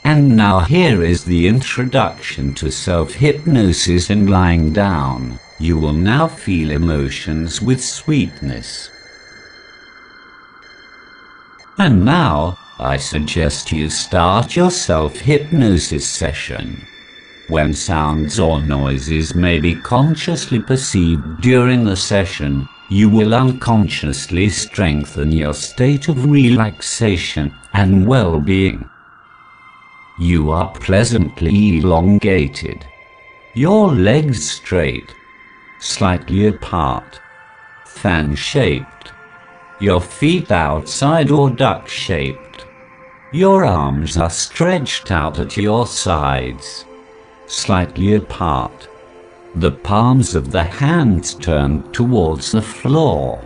And now here is the introduction to self-hypnosis and lying down. You will now feel emotions with sweetness. And now, I suggest you start your self-hypnosis session. When sounds or noises may be consciously perceived during the session, you will unconsciously strengthen your state of relaxation and well-being. You are pleasantly elongated. Your legs straight, slightly apart, fan-shaped. Your feet outside or duck-shaped. Your arms are stretched out at your sides, slightly apart. The palms of the hands turned towards the floor.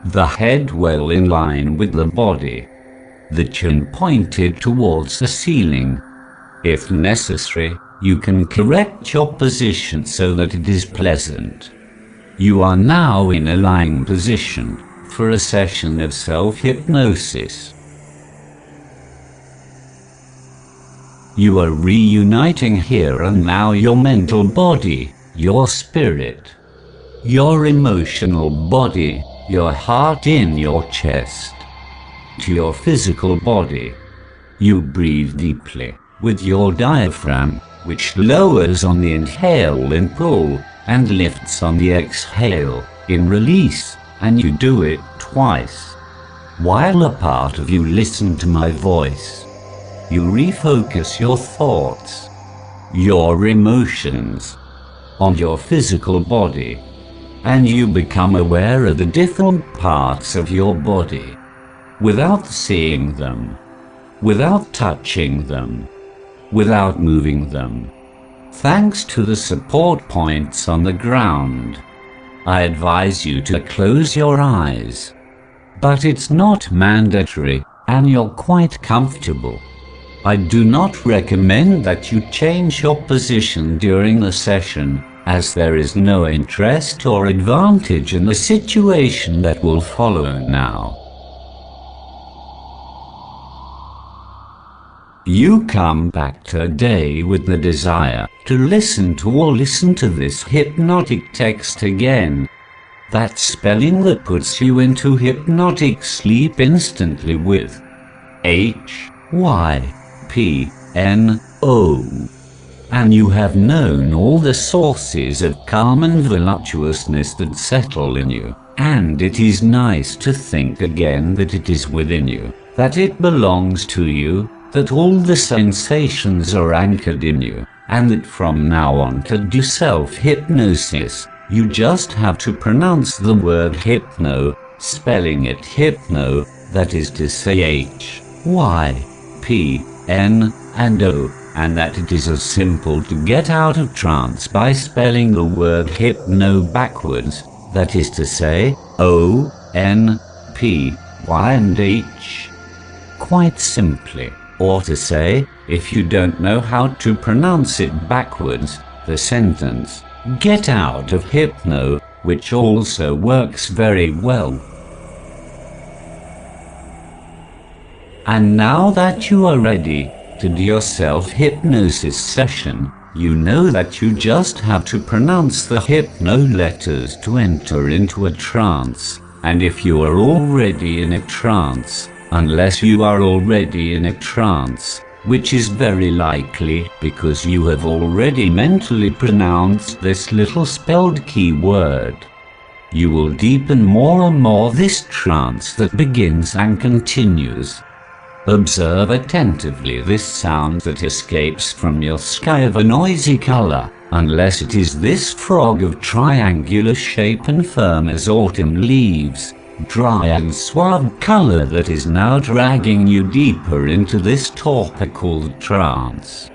The head well in line with the body. The chin pointed towards the ceiling. If necessary, you can correct your position so that it is pleasant. You are now in a lying position for a session of self-hypnosis. You are reuniting here and now your mental body, your spirit, your emotional body, your heart in your chest, to your physical body. You breathe deeply with your diaphragm, which lowers on the inhale in pull and lifts on the exhale in release. And you do it twice. While a part of you listens to my voice, you refocus your thoughts, your emotions, on your physical body, and you become aware of the different parts of your body, without seeing them, without touching them, without moving them, thanks to the support points on the ground. I advise you to close your eyes, but it's not mandatory, and you're quite comfortable. I do not recommend that you change your position during the session, as there is no interest or advantage in the situation that will follow now. You come back today with the desire to listen to this hypnotic text again. That spelling that puts you into hypnotic sleep instantly with H-Y-P-N-O. And you have known all the sources of calm and voluptuousness that settle in you. And it is nice to think again that it is within you, that it belongs to you, that all the sensations are anchored in you, and that from now on to do self-hypnosis, you just have to pronounce the word hypno, spelling it hypno, that is to say H-Y-P-N-O, and that it is as simple to get out of trance by spelling the word hypno backwards, that is to say O-N-P-Y and H. Quite simply. Or to say, if you don't know how to pronounce it backwards, the sentence, get out of hypno, which also works very well. And now that you are ready to do your self-hypnosis session, you know that you just have to pronounce the hypno letters to enter into a trance. And if you are already in a trance, unless you are already in a trance, which is very likely because you have already mentally pronounced this little spelled keyword, you will deepen more and more this trance that begins and continues. Observe attentively this sound that escapes from your sky of a noisy color, unless it is this frog of triangular shape and firm as autumn leaves, dry and suave color that is now dragging you deeper into this torpor called trance.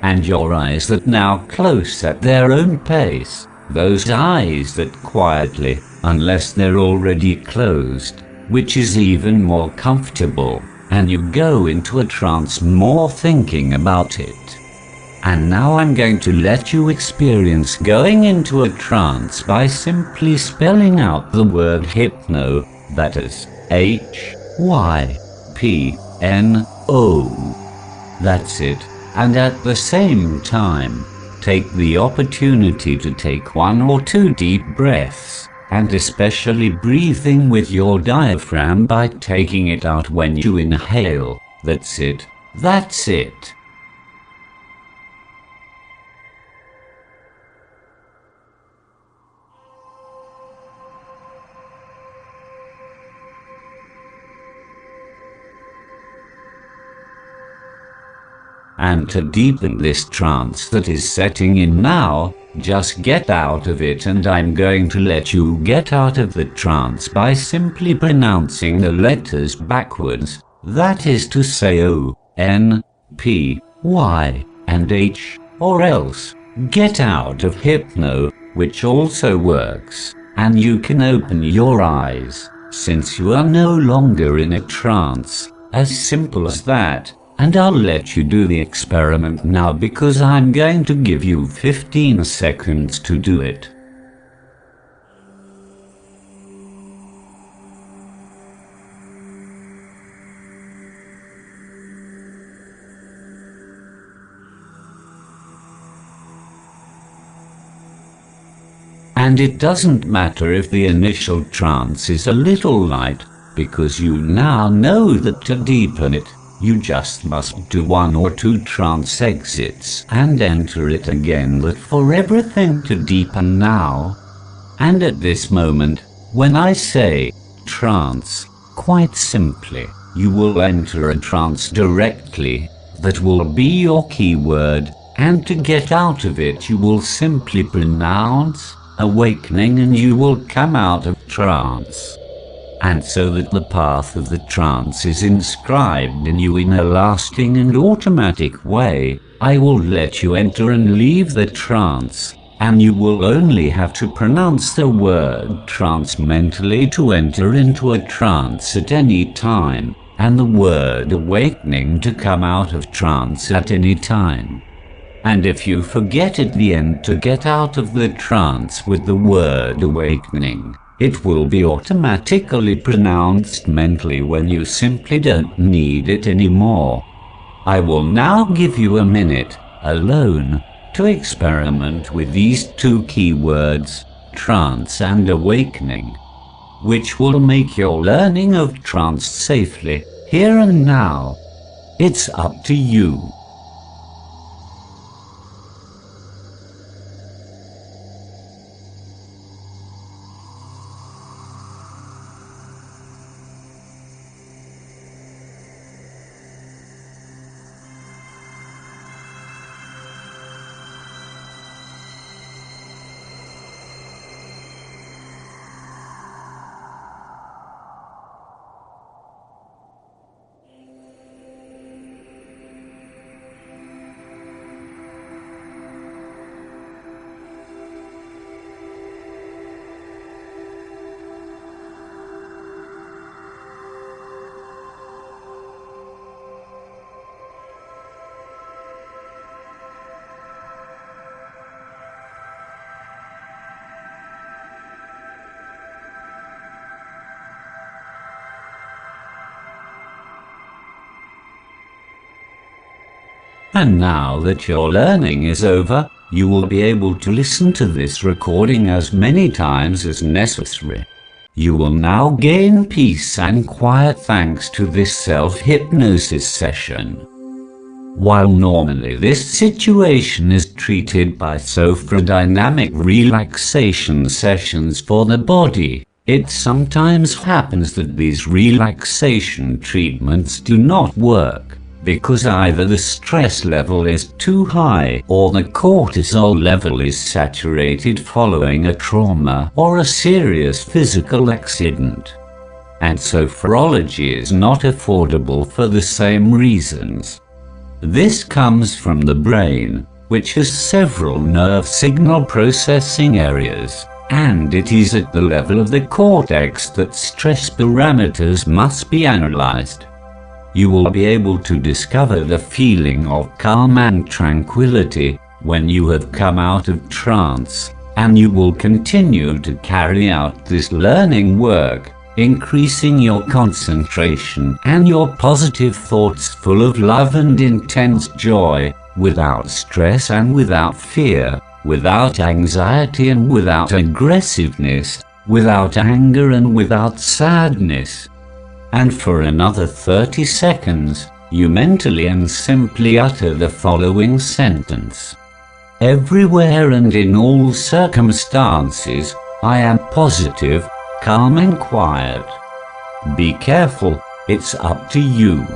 And your eyes that now close at their own pace, those eyes that quietly, unless they're already closed, which is even more comfortable, and you go into a trance more thinking about it. And now I'm going to let you experience going into a trance by simply spelling out the word hypno, that is H-Y-P-N-O. That's it. And at the same time, take the opportunity to take 1 or 2 deep breaths, and especially breathing with your diaphragm by taking it out when you inhale. That's it. That's it. And to deepen this trance that is setting in now, just get out of it, and I'm going to let you get out of the trance by simply pronouncing the letters backwards. That is to say O, N, P, Y, and H, or else get out of hypno, which also works, and you can open your eyes, since you are no longer in a trance. As simple as that. And I'll let you do the experiment now because I'm going to give you 15 seconds to do it. And it doesn't matter if the initial trance is a little light, because you now know that to deepen it, you just must do 1 or 2 trance exits and enter it again, but for everything to deepen now. And at this moment, when I say trance, quite simply, you will enter a trance directly. That will be your keyword, and to get out of it you will simply pronounce awakening and you will come out of trance. And so that the path of the trance is inscribed in you in a lasting and automatic way, I will let you enter and leave the trance, and you will only have to pronounce the word trance mentally to enter into a trance at any time, and the word awakening to come out of trance at any time. And if you forget at the end to get out of the trance with the word awakening, it will be automatically pronounced mentally when you simply don't need it anymore. I will now give you a minute, alone, to experiment with these 2 keywords, trance and awakening, which will make your learning of trance safely, here and now. It's up to you. And now that your learning is over, you will be able to listen to this recording as many times as necessary. You will now gain peace and quiet thanks to this self-hypnosis session. While normally this situation is treated by SOPHRODYNAMIC relaxation sessions for the body, it sometimes happens that these relaxation treatments do not work, because either the stress level is too high or the cortisol level is saturated following a trauma or a serious physical accident. And sophrology is not affordable for the same reasons. This comes from the brain, which has several nerve signal processing areas, and it is at the level of the cortex that stress parameters must be analyzed. You will be able to discover the feeling of calm and tranquility when you have come out of trance, and you will continue to carry out this learning work increasing your concentration and your positive thoughts full of love and intense joy, without stress and without fear, without anxiety and without aggressiveness, without anger and without sadness. And for another 30 seconds, you mentally and simply utter the following sentence. Everywhere and in all circumstances, I am positive, calm and quiet. Be careful, it's up to you.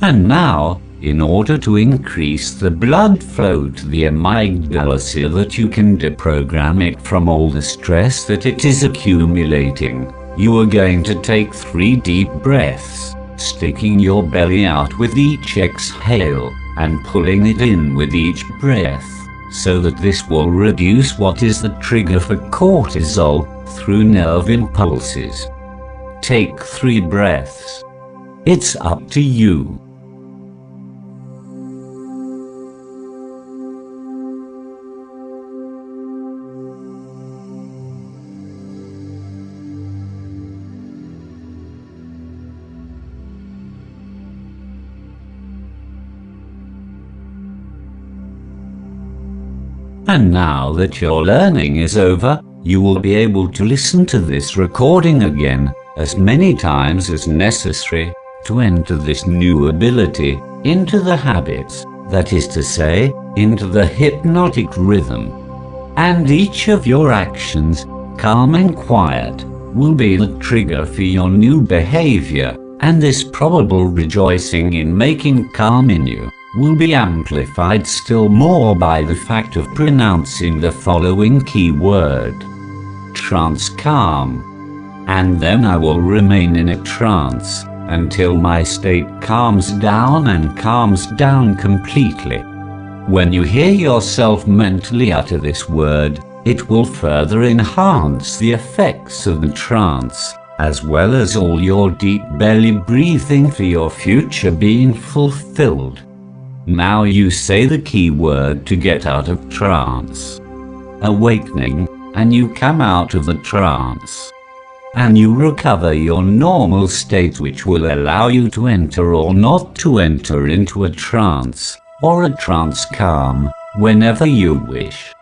And now, in order to increase the blood flow to the amygdala so that you can deprogram it from all the stress that it is accumulating, you are going to take 3 deep breaths, sticking your belly out with each exhale, and pulling it in with each breath, so that this will reduce what is the trigger for cortisol through nerve impulses. Take 3 breaths. It's up to you. And now that your learning is over, you will be able to listen to this recording again, as many times as necessary, to enter this new ability, into the habits, that is to say, into the hypnotic rhythm. And each of your actions, calm and quiet, will be the trigger for your new behavior, and this probable rejoicing in making calm in you will be amplified still more by the fact of pronouncing the following key word. Trance calm. And then I will remain in a trance until my state calms down and calms down completely. When you hear yourself mentally utter this word, it will further enhance the effects of the trance, as well as all your deep belly breathing for your future being fulfilled. Now you say the key word to get out of trance. Awakening, and you come out of the trance. And you recover your normal state, which will allow you to enter or not to enter into a trance, or a trance calm, whenever you wish.